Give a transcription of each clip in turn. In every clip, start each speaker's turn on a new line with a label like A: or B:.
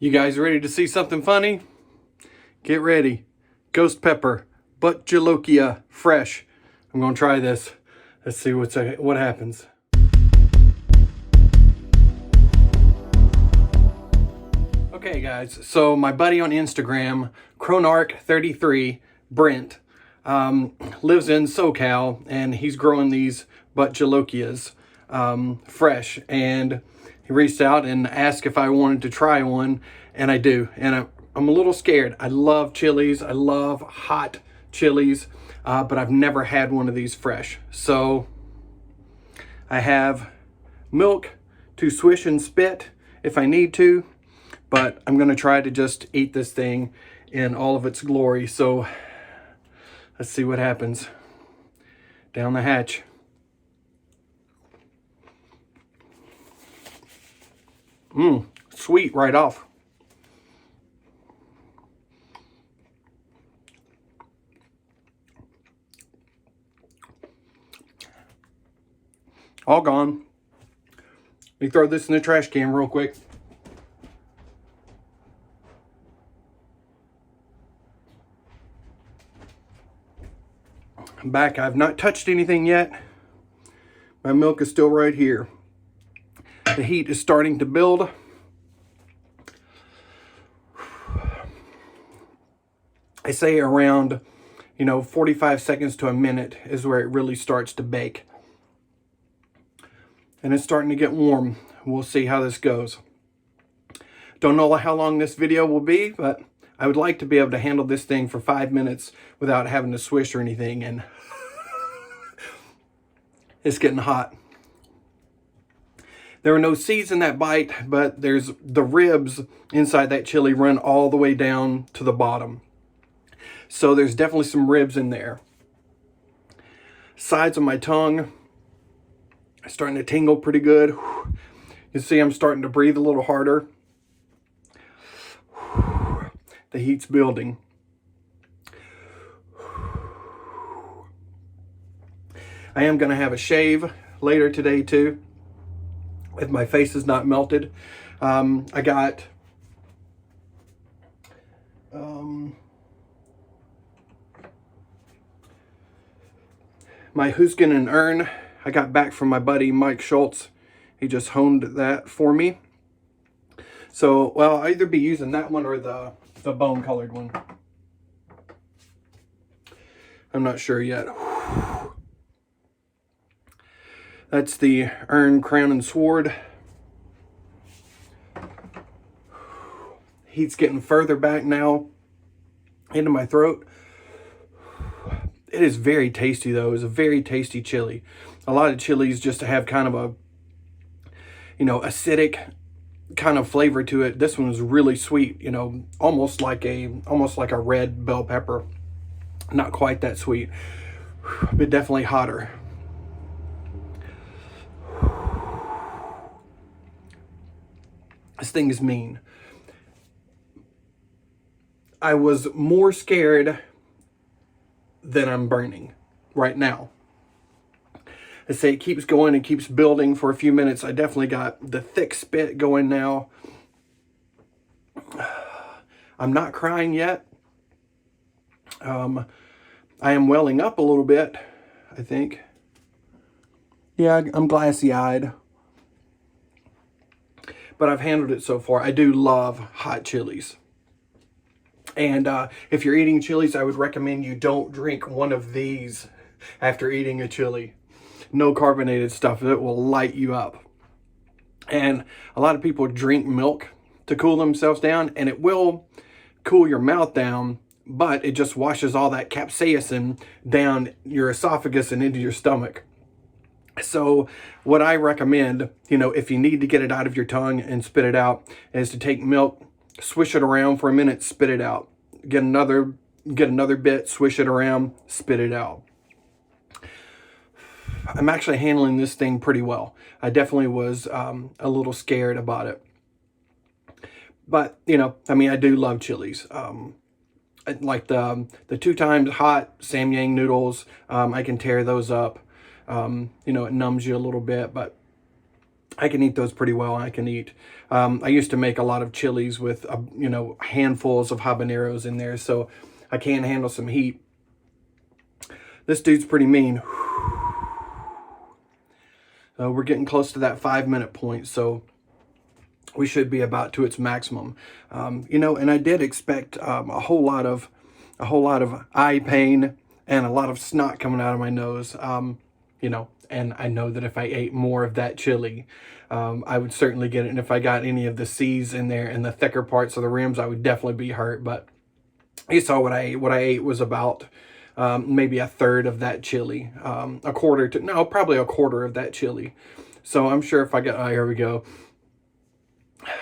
A: You guys ready to see something funny? Get ready. Ghost pepper, Bhut Jolokia, fresh. I'm gonna try this. Let's see what happens. Okay guys, so my buddy on Instagram, Cronarch33, Brent, lives in SoCal, and he's growing these Bhut Jolokias fresh, and he reached out and asked if I wanted to try one, and I do. And I'm a little scared. I love chilies. I love hot chilies, but I've never had one of these fresh. So I have milk to swish and spit if I need to, but I'm gonna try to just eat this thing in all of its glory. So let's see what happens. Down the hatch. Sweet right off. All gone. Let me throw this in the trash can real quick. I'm back. I've not touched anything yet. My milk is still right here. The heat is starting to build. I say around, 45 seconds to a minute is where it really starts to bake. And it's starting to get warm. We'll see how this goes. Don't know how long this video will be, but I would like to be able to handle this thing for 5 minutes without having to swish or anything. And it's getting hot. There are no seeds in that bite, but there's the ribs inside that chili run all the way down to the bottom. So there's definitely some ribs in there. Sides of my tongue are starting to tingle pretty good. You see I'm starting to breathe a little harder. The heat's building. I am going to have a shave later today too, if my face is not melted. I got my Huskin and urn. I got back from my buddy Mike Schultz. He just honed that for me. So, well, I'll either be using that one or the bone colored one. I'm not sure yet. That's the urn, crown, and sword. Heat's getting further back now into my throat. It is very tasty though. It's a very tasty chili. A lot of chilies just have kind of a, acidic kind of flavor to it. This one is really sweet, almost like a red bell pepper. Not quite that sweet, but definitely hotter. This thing is mean. I was more scared than I'm burning right now. I say it keeps going and keeps building for a few minutes. I definitely got the thick spit going now. I'm not crying yet. I am welling up a little bit, I think. Yeah, I'm glassy-eyed. But I've handled it so far. I do love hot chilies. And if you're eating chilies, I would recommend you don't drink one of these after eating a chili. No carbonated stuff. It will light you up. And a lot of people drink milk to cool themselves down, and it will cool your mouth down, but it just washes all that capsaicin down your esophagus and into your stomach. So what I recommend, if you need to get it out of your tongue and spit it out, is to take milk, swish it around for a minute, spit it out. Get another bit, swish it around, spit it out. I'm actually handling this thing pretty well. I definitely was a little scared about it. But, I do love chilies. Like the 2 times hot Samyang noodles, I can tear those up. It numbs you a little bit, but I can eat those pretty well. I can eat. I used to make a lot of chilies with, you know, handfuls of habaneros in there, so I can handle some heat. This dude's pretty mean. We're getting close to that 5-minute point, so we should be about to its maximum. You know, and I did expect a whole lot of eye pain and a lot of snot coming out of my nose. You know, and I know that if I ate more of that chili, I would certainly get it. And if I got any of the C's in there and the thicker parts of the rims, I would definitely be hurt. But you saw what I ate. What I ate was about maybe a third of that chili, probably a quarter of that chili. So I'm sure if I got, here we go.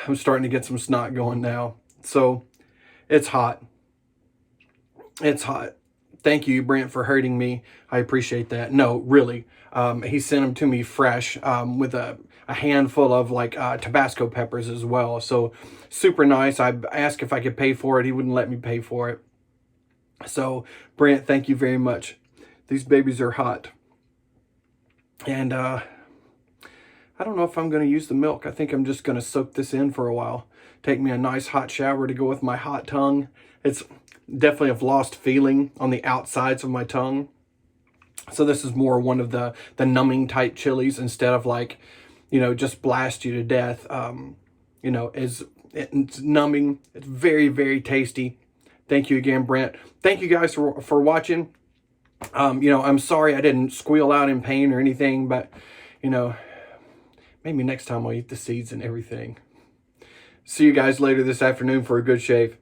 A: I'm starting to get some snot going now. So it's hot. It's hot. Thank you, Brent, for hurting me. I appreciate that. No, really. He sent them to me fresh with a handful of like Tabasco peppers as well. So super nice. I asked if I could pay for it. He wouldn't let me pay for it. So Brent, thank you very much. These babies are hot. And I don't know if I'm going to use the milk. I think I'm just going to soak this in for a while. Take me a nice hot shower to go with my hot tongue. It's definitely have lost feeling on the outsides of my tongue. So this is more one of the numbing type chilies instead of like, you know, just blast you to death. You know, it's numbing. It's very, very tasty. Thank you again, Brent. Thank you guys for watching. You know, I'm sorry I didn't squeal out in pain or anything, but, you know, maybe next time I'll eat the seeds and everything. See you guys later this afternoon for a good shave.